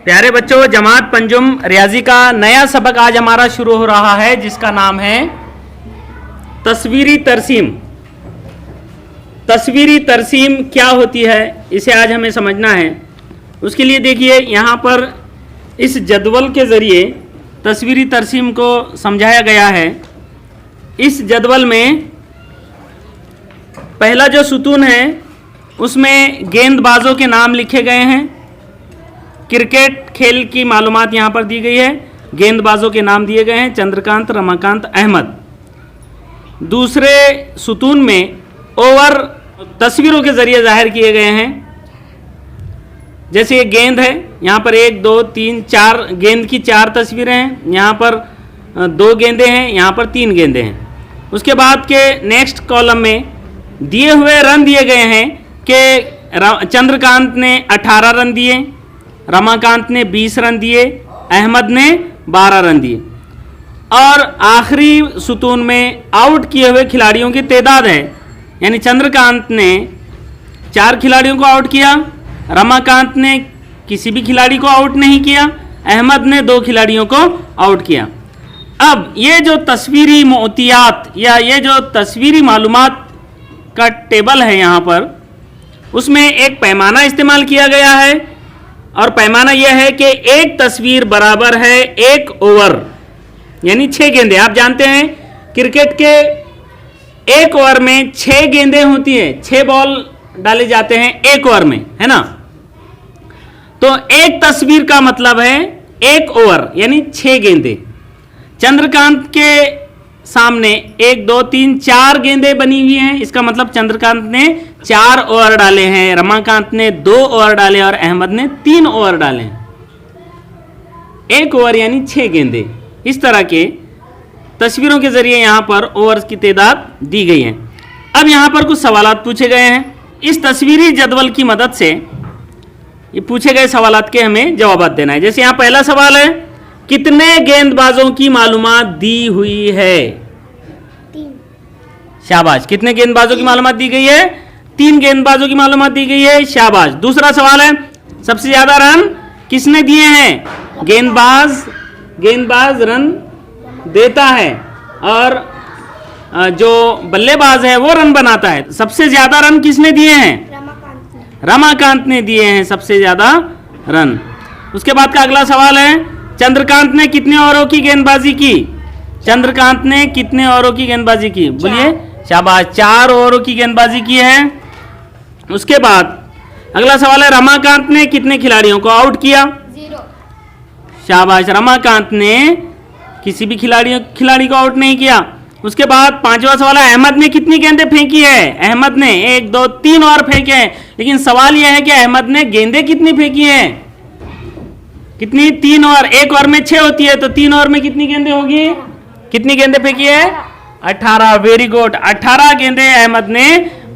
प्यारे बच्चों, जमात पंजुम रियाजी का नया सबक आज हमारा शुरू हो रहा है, जिसका नाम है तस्वीरी तरसीम। तस्वीरी तरसीम क्या होती है, इसे आज हमें समझना है। उसके लिए देखिए, यहाँ पर इस जदवल के ज़रिए तस्वीरी तरसीम को समझाया गया है। इस जदवल में पहला जो सुतून है उसमें गेंदबाजों के नाम लिखे गए हैं। क्रिकेट खेल की मालूमात यहाँ पर दी गई है। गेंदबाजों के नाम दिए गए हैं, चंद्रकांत, रमाकांत, अहमद। दूसरे सुतून में ओवर तस्वीरों के ज़रिए जाहिर किए गए हैं। जैसे ये गेंद है, यहाँ पर 1 2 3 4 गेंद की 4 तस्वीरें हैं। यहाँ पर 2 गेंदें हैं, यहाँ पर 3 गेंदें हैं। उसके बाद के नेक्स्ट कॉलम में दिए हुए रन दिए गए हैं कि चंद्रकांत ने 18 रन दिए, रमाकांत ने 20 रन दिए, अहमद ने 12 रन दिए। और आखिरी सुतून में आउट किए हुए खिलाड़ियों की तादाद है, यानी चंद्रकांत ने 4 खिलाड़ियों को आउट किया, रमाकांत ने किसी भी खिलाड़ी को आउट नहीं किया, अहमद ने 2 खिलाड़ियों को आउट किया। अब ये जो तस्वीरी मोतियात या ये जो तस्वीरी मालूमात का टेबल है यहाँ पर, उसमें एक पैमाना इस्तेमाल किया गया है। और पैमाना यह है कि एक तस्वीर बराबर है 1 ओवर, यानी 6 गेंदें। आप जानते हैं क्रिकेट के 1 ओवर में 6 गेंदें होती हैं, 6 बॉल डाले जाते हैं 1 ओवर में, है ना। तो एक तस्वीर का मतलब है 1 ओवर, यानी 6 गेंदें। चंद्रकांत के सामने 1 2 3 4 गेंदें बनी हुई हैं, इसका मतलब चंद्रकांत ने 4 ओवर डाले हैं, रमाकांत ने 2 ओवर डाले और अहमद ने 3 ओवर डाले हैं। 1 ओवर यानी 6 गेंदें। इस तरह के तस्वीरों के जरिए यहाँ पर ओवर्स की तादाद दी गई है। अब यहाँ पर कुछ सवालात पूछे गए हैं। इस तस्वीरी जदवल की मदद से ये पूछे गए सवालात के हमें जवाब देना है। जैसे यहाँ पहला सवाल है, कितने गेंदबाजों की मालूमात दी हुई है? 3। शाबाश। कितने गेंदबाजों की मालूमात दी गई है? 3 गेंदबाजों की मालूमात दी गई है। शाबाश। दूसरा सवाल है, सबसे ज्यादा रन किसने दिए हैं? गेंदबाज रन देता है और जो बल्लेबाज है वो रन बनाता है। सबसे ज्यादा रन किसने दिए हैं? रमाकांत ने दिए हैं सबसे ज्यादा रन। उसके बाद का अगला सवाल है, चंद्रकांत ने कितने ओवरों की गेंदबाजी की? चंद्रकांत ने कितने ओवरों की गेंदबाजी की? बोलिए। शाबाश। 4 ओवरों की गेंदबाजी की है। उसके बाद अगला सवाल है, रमाकांत ने कितने खिलाड़ियों को आउट किया? 0। शाबाश। रमाकांत ने किसी भी खिलाड़ी को आउट नहीं किया। उसके बाद 5वां सवाल है, अहमद ने कितनी गेंदें फेंकी है? अहमद ने 1 2 3 ओवर फेंके हैं, लेकिन सवाल यह है कि अहमद ने गेंदें कितनी फेंकी हैं? कितनी? 3 ओवर। 1 ओवर में 6 होती है, तो 3 ओवर में कितनी गेंदें होगी? कितनी गेंदें फेंकी है? 18। Very good. 18 गेंदें अहमद ने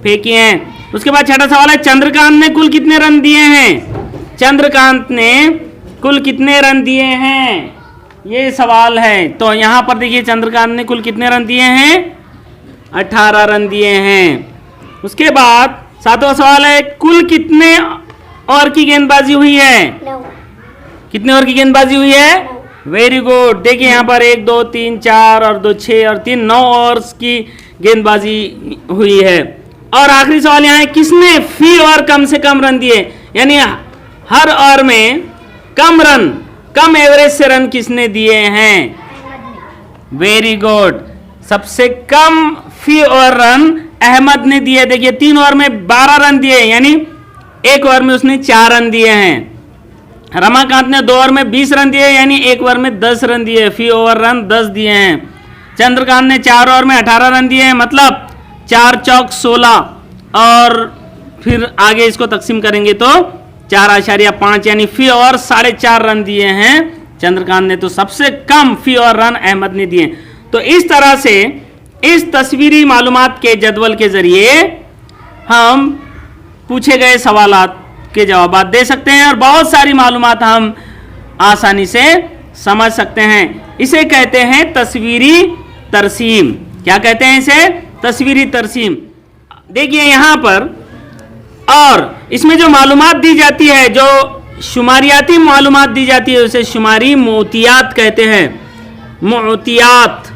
फेंकी हैं। उसके बाद 6वां सवाल है, चंद्रकांत ने कुल कितने रन दिए हैं? चंद्रकांत ने कुल कितने रन दिए हैं, ये सवाल है। तो यहां पर देखिए, चंद्रकांत ने कुल कितने रन दिए हैं? 18 रन दिए हैं। उसके बाद 7वां सवाल है, कुल कितने ओवर की गेंदबाजी हुई है? 9। कितने ओवर की गेंदबाजी हुई है? Very good. देखिए यहाँ पर 1 2 3 4 और 2 6 और 3 9 ओवर्स की गेंदबाजी हुई है। और आखिरी सवाल यहाँ है, किसने फी ओवर कम से कम रन दिए? यानी हर ओवर में कम एवरेज से रन किसने दिए हैं? Very good. सबसे कम फी ओवर रन अहमद ने दिए। देखिए 3 ओवर में 12 रन दिए, यानी 1 ओवर में उसने 4 रन दिए हैं। रमाकांत ने 2 ओवर में 20 रन दिए, यानी 1 ओवर में 10 रन दिए। फी ओवर रन 10 दिए हैं। चंद्रकांत ने 4 ओवर में 18 रन दिए हैं, मतलब 4 चौक 16। और फिर आगे इसको तकसीम करेंगे तो 4.5, यानी फी ओवर 4.5 रन दिए हैं चंद्रकांत ने। तो सबसे कम फी ओवर रन अहमद ने दिए। तो इस तरह से इस तस्वीरी मालूमात के जदवल के जरिए हम पूछे गए सवालात के जवाब दे सकते हैं और बहुत सारी मालूमात हम आसानी से समझ सकते हैं। इसे कहते हैं तस्वीरी तरसीम। क्या कहते हैं इसे? तस्वीरी तरसीम। देखिए यहाँ पर, और इसमें जो मालूमात दी जाती है, जो शुमारियाती मालूमात दी जाती है उसे शुमारी मोतियात कहते हैं। मोतियात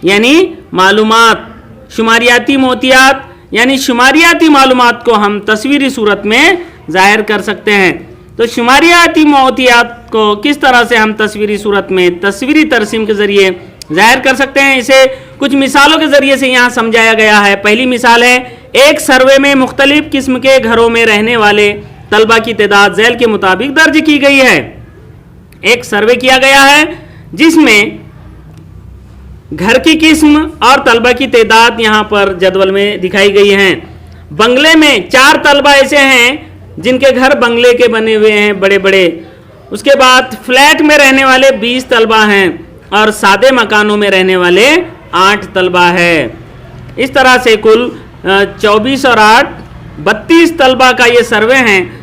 यानी मालूमात, शुमारियाती मोतियात यानी शुमारियाती मालूमात को हम तस्वीरी सूरत में जाहिर कर सकते हैं। तो शुमारियाती मोतियात को किस तरह से हम तस्वीरी सूरत में तस्वीरी तरसीम के ज़रिए जाहिर कर सकते हैं, इसे कुछ मिसालों के ज़रिए से यहाँ समझाया गया है। पहली मिसाल है, एक सर्वे में मुख्तलिफ किस्म के घरों में रहने वाले तलबा की तादाद झैल के मुताबिक दर्ज की गई है। एक सर्वे किया गया है जिसमें घर की किस्म और तलबा की तादाद यहाँ पर जदवल में दिखाई गई हैं। बंगले में 4 तलबा ऐसे हैं जिनके घर बंगले के बने हुए हैं बड़े बड़े। उसके बाद फ्लैट में रहने वाले 20 तलबा हैं और सादे मकानों में रहने वाले 8 तलबा है। इस तरह से कुल 24 और 8 32 तलबा का ये सर्वे हैं।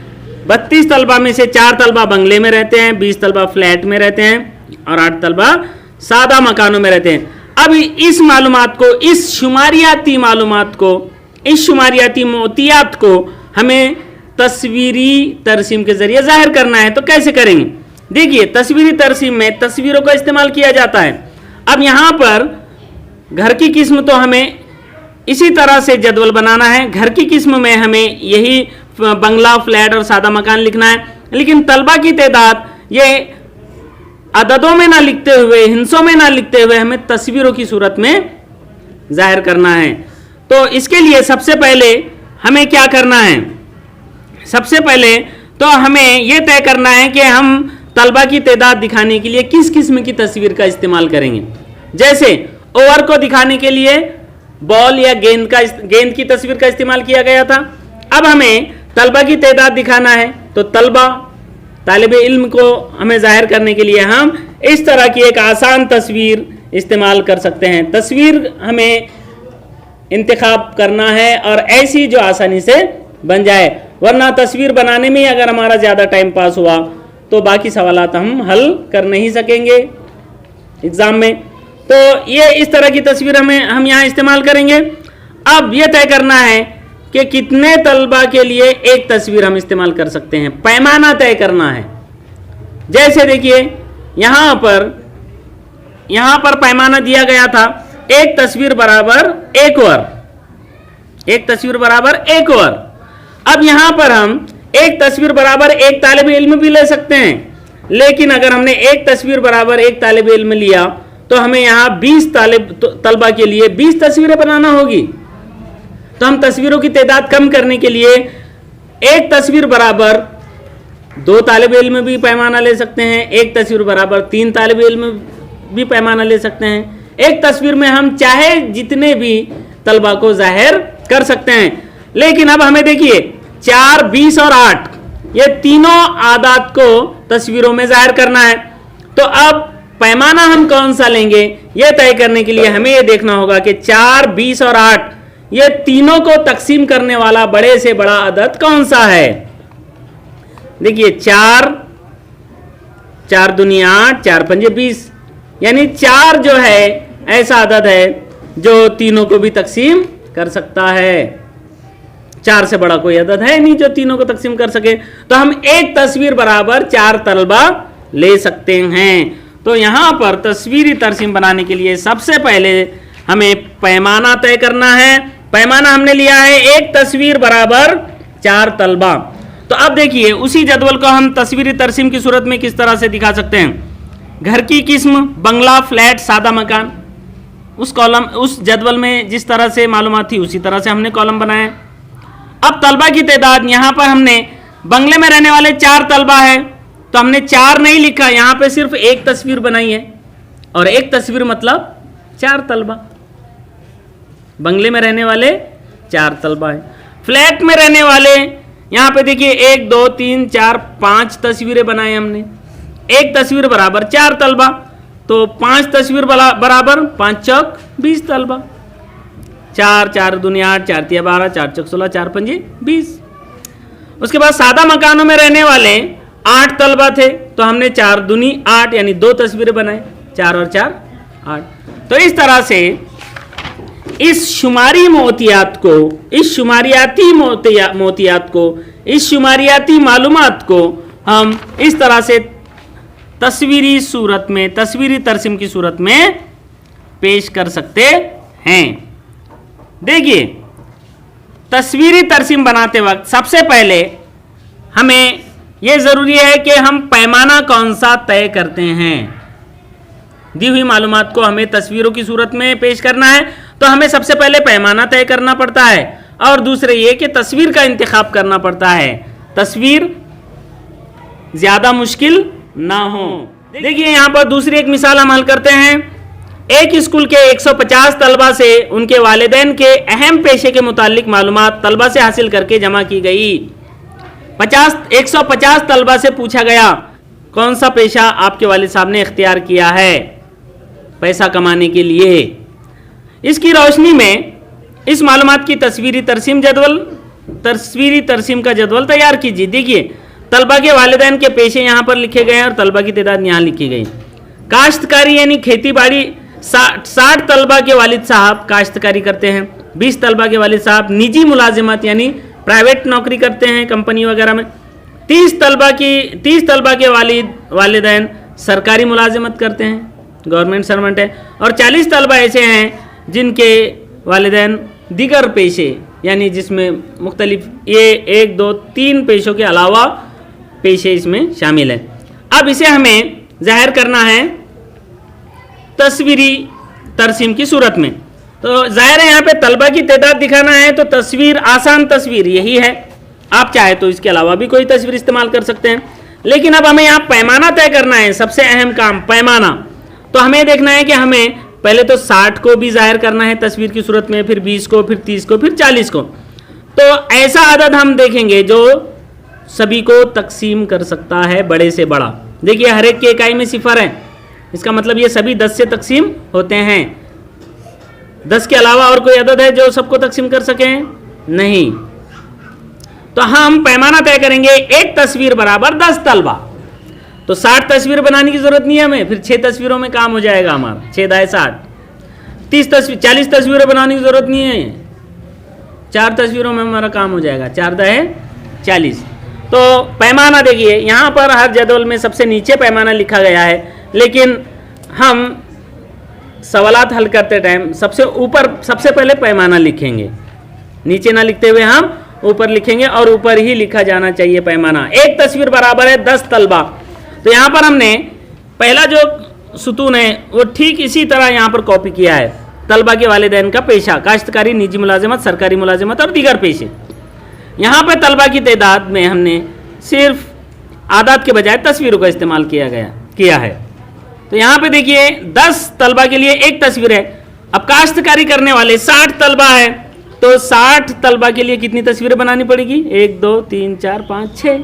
32 तलबा में से 4 तलबा बंगले में रहते हैं, 20 तलबा फ्लैट में रहते हैं और 8 तलबा सादा मकानों में रहते हैं। अब इस मालूमात को, इस शुमारियाती मालूमात को, इस शुमारियाती मोतियात को हमें तस्वीरी तरसीम के जरिए जाहिर करना है। तो कैसे करेंगे? देखिए, तस्वीरी तरसीम में तस्वीरों का इस्तेमाल किया जाता है। अब यहाँ पर घर की किस्म तो हमें इसी तरह से जदवल बनाना है। घर की किस्म में हमें यही बंगला, फ्लैट और सादा मकान लिखना है, लेकिन तलबा की तादाद ये अददों में ना लिखते हुए, हिंसों में ना लिखते हुए हमें तस्वीरों की सूरत में जाहिर करना है। तो इसके लिए सबसे पहले हमें क्या करना है? सबसे पहले तो हमें यह तय करना है कि हम तलबा की तादाद दिखाने के लिए किस किस्म की तस्वीर का इस्तेमाल करेंगे। जैसे ओवर को दिखाने के लिए बॉल या गेंद की तस्वीर का इस्तेमाल किया गया था। अब हमें तलबा की तादाद दिखाना है तो तालिब इल्म को हमें जाहिर करने के लिए हम इस तरह की एक आसान तस्वीर इस्तेमाल कर सकते हैं। तस्वीर हमें इंतखाब करना है और ऐसी जो आसानी से बन जाए, वरना तस्वीर बनाने में अगर हमारा ज़्यादा टाइम पास हुआ तो बाकी सवालात हम हल कर नहीं सकेंगे एग्ज़ाम में। तो ये इस तरह की तस्वीर हम यहाँ इस्तेमाल करेंगे। अब ये तय करना है कि कितने तलबा के लिए एक तस्वीर हम इस्तेमाल कर सकते हैं, पैमाना तय करना है। जैसे देखिए, यहाँ पर पैमाना दिया गया था, एक तस्वीर बराबर 1 ओवर, एक तस्वीर बराबर 1 ओवर। अब यहाँ पर हम एक तस्वीर बराबर 1 तालिब इल्म भी ले सकते हैं, लेकिन अगर हमने एक तस्वीर बराबर 1 तालिब इल्म लिया तो हमें यहाँ 20 तलबा के लिए 20 तस्वीरें बनाना होगी। तो हम तस्वीरों की तादाद कम करने के लिए एक तस्वीर बराबर 2 तालिब इल्म भी पैमाना ले सकते हैं, एक तस्वीर बराबर 3 तालिब इल्म भी पैमाना ले सकते हैं। एक तस्वीर में हम चाहे जितने भी तलबा को जाहिर कर सकते हैं। लेकिन अब हमें देखिए 4, 20 और 8 ये तीनों आदात को तस्वीरों में जाहिर करना है। तो अब पैमाना हम कौन सा लेंगे, यह तय करने के लिए हमें यह देखना होगा कि 4, 20 और 8 ये तीनों को तकसीम करने वाला बड़े से बड़ा अदद कौन सा है। देखिए 4 दूनी 8, 4 पंजे 20, यानी 4 जो है ऐसा अदद है जो तीनों को भी तकसीम कर सकता है। 4 से बड़ा कोई अदद है नहीं जो तीनों को तकसीम कर सके। तो हम एक तस्वीर बराबर 4 तलबा ले सकते हैं। तो यहाँ पर तस्वीरी तरसीम बनाने के लिए सबसे पहले हमें पैमाना तय करना है। पैमाना हमने लिया है एक तस्वीर बराबर 4 तलबा। तो अब देखिए, उसी जदवल को हम तस्वीरी तरसीम की सूरत में किस तरह से दिखा सकते हैं। घर की किस्म बंगला, फ्लैट, सादा मकान, उस जदवल में जिस तरह से मालूमात थी उसी तरह से हमने कॉलम बनाया। अब तलबा की तादाद, यहाँ पर हमने बंगले में रहने वाले 4 तलबा है तो हमने 4 नहीं लिखा, यहाँ पे सिर्फ एक तस्वीर बनाई है और एक तस्वीर मतलब 4 तलबा। बंगले में रहने वाले 4 तलबा है। फ्लैट में रहने वाले यहाँ पे देखिए 1, 2, 3, 4, 5 तस्वीरें बनाए हमने। एक तस्वीर बराबर 4 तलबा, तो 5 तस्वीर बराबर 5 चौक 20 तलबा। 4 दूनी 8, 4 तिया 12, 4 चौक 16, 4 पंजे 20। उसके बाद सादा मकानों में रहने वाले 8 तलबा थे तो हमने 4 दूनी 8 यानी 2 तस्वीरें बनाए, 4 और 4 8। तो इस तरह से इस शुमारी मोतियात को, इस शुमारियाती मोतियात को, इस शुमारियाती मालूमात को हम इस तरह से तस्वीरी सूरत में, तस्वीरी तरसीम की सूरत में पेश कर सकते हैं। देखिए, तस्वीरी तरसीम बनाते वक्त सबसे पहले हमें यह ज़रूरी है कि हम पैमाना कौन सा तय करते हैं। दी हुई मालूमात को हमें तस्वीरों की सूरत में पेश करना है, तो हमें सबसे पहले पैमाना तय करना पड़ता है, और दूसरे ये कि तस्वीर का इंतखाब करना पड़ता है, तस्वीर ज़्यादा मुश्किल ना हो। देखिए, यहाँ पर दूसरी एक मिसाल हम हल करते हैं। एक स्कूल के 150 तलबा से उनके वालिदैन के अहम पेशे के मुतालिक मालूमात तलबा से हासिल करके जमा की गई। 150 तलबा से पूछा गया, कौन सा पेशा आपके वालिद साहब ने इख्तियार किया है पैसा कमाने के लिए। इसकी रोशनी में इस मालूमात की तस्वीरी तरसीम का जदवल तैयार कीजिए। देखिए, तलबा के वालिदैन के पेशे यहाँ पर लिखे गए हैं और तलबा की तादाद यहाँ लिखी गई। काश्तकारी यानी खेती बाड़ी, 60 तलबा के वालिद साहब काश्तकारी करते हैं। 20 तलबा के वालिद साहब निजी मुलाजिमत यानी प्राइवेट नौकरी करते हैं कंपनी वगैरह में। 30 तलबा के वालिदैन सरकारी मुलाजिमत करते हैं, गवर्नमेंट सर्वेंट है। और 40 तलबा ऐसे हैं जिनके वालिदैन दीगर पेशे यानी जिसमें मुख्तलिफ ये 1, 2, 3 पेशों के अलावा पेशे इसमें शामिल है। अब इसे हमें जाहिर करना है तस्वीरी तरसीम की सूरत में। तो जाहिर है यहाँ पे तलबा की तादाद दिखाना है, तो तस्वीर, आसान तस्वीर यही है। आप चाहे तो इसके अलावा भी कोई तस्वीर इस्तेमाल कर सकते हैं, लेकिन अब हमें यहाँ पैमाना तय करना है। सबसे अहम काम पैमाना। तो हमें देखना है कि हमें पहले तो 60 को भी जाहिर करना है तस्वीर की सूरत में, फिर 20 को, फिर 30 को, फिर 40 को। तो ऐसा अदद हम देखेंगे जो सभी को तकसीम कर सकता है, बड़े से बड़ा। देखिए, हर एक की इकाई में सिफर है, इसका मतलब ये सभी 10 से तकसीम होते हैं। 10 के अलावा और कोई अदद है जो सबको तकसीम कर सकें? नहीं। तो हम पैमाना तय करेंगे, एक तस्वीर बराबर 10 तलबा। तो 60 तस्वीर बनाने की जरूरत नहीं है हमें, फिर 6 तस्वीरों में काम हो जाएगा हमारा, 6 दाए 60। 40 तस्वीरें बनाने की जरूरत नहीं है, 4 तस्वीरों में हमारा काम हो जाएगा, 4 दाए 40। तो पैमाना देखिए, यहाँ पर हर जदवल में सबसे नीचे पैमाना लिखा गया है, लेकिन हम सवालात हल करते टाइम सबसे पहले पैमाना लिखेंगे, नीचे ना लिखते हुए हम ऊपर लिखेंगे, और ऊपर ही लिखा जाना चाहिए पैमाना। एक तस्वीर बराबर है 10 तलबा। तो यहाँ पर हमने पहला जो सुतून है वो ठीक इसी तरह यहाँ पर कॉपी किया है। तलबा के वालिदैन का पेशा, काश्तकारी, निजी मुलाजिमत, सरकारी मुलाजिमत और दीगर पेशे। यहाँ पर तलबा की तादाद में हमने सिर्फ आदाद के बजाय तस्वीरों का इस्तेमाल किया है। तो यहाँ पे देखिए 10 तलबा के लिए एक तस्वीर है। अब काश्तकारी करने वाले 60 तलबा है, तो 60 तलबा के लिए कितनी तस्वीरें बनानी पड़ेगी? 1, 2, 3, 4, 5, 6।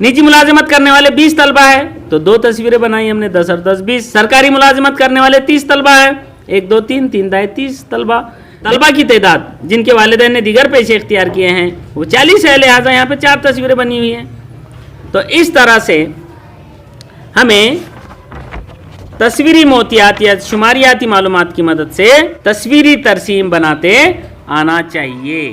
निजी मुलाजिमत करने वाले 20 तलबा है, तो 2 तस्वीरें बनाई हमने, 10 और 10 20। सरकारी मुलाजिमत करने वाले 30 तलबा है, 1, 2, 3, 3 दाए 30 तलबा। तलबा की तादाद जिनके वालिदैन ने दीगर पेशे इख्तियार किए हैं वो 40 है, लिहाजा यहाँ पे 4 तस्वीरें बनी हुई हैं। तो इस तरह से हमें तस्वीरी मोतियात या शुमारियाती मालूमात की मदद से तस्वीरी तरसीम बनाते आना चाहिए।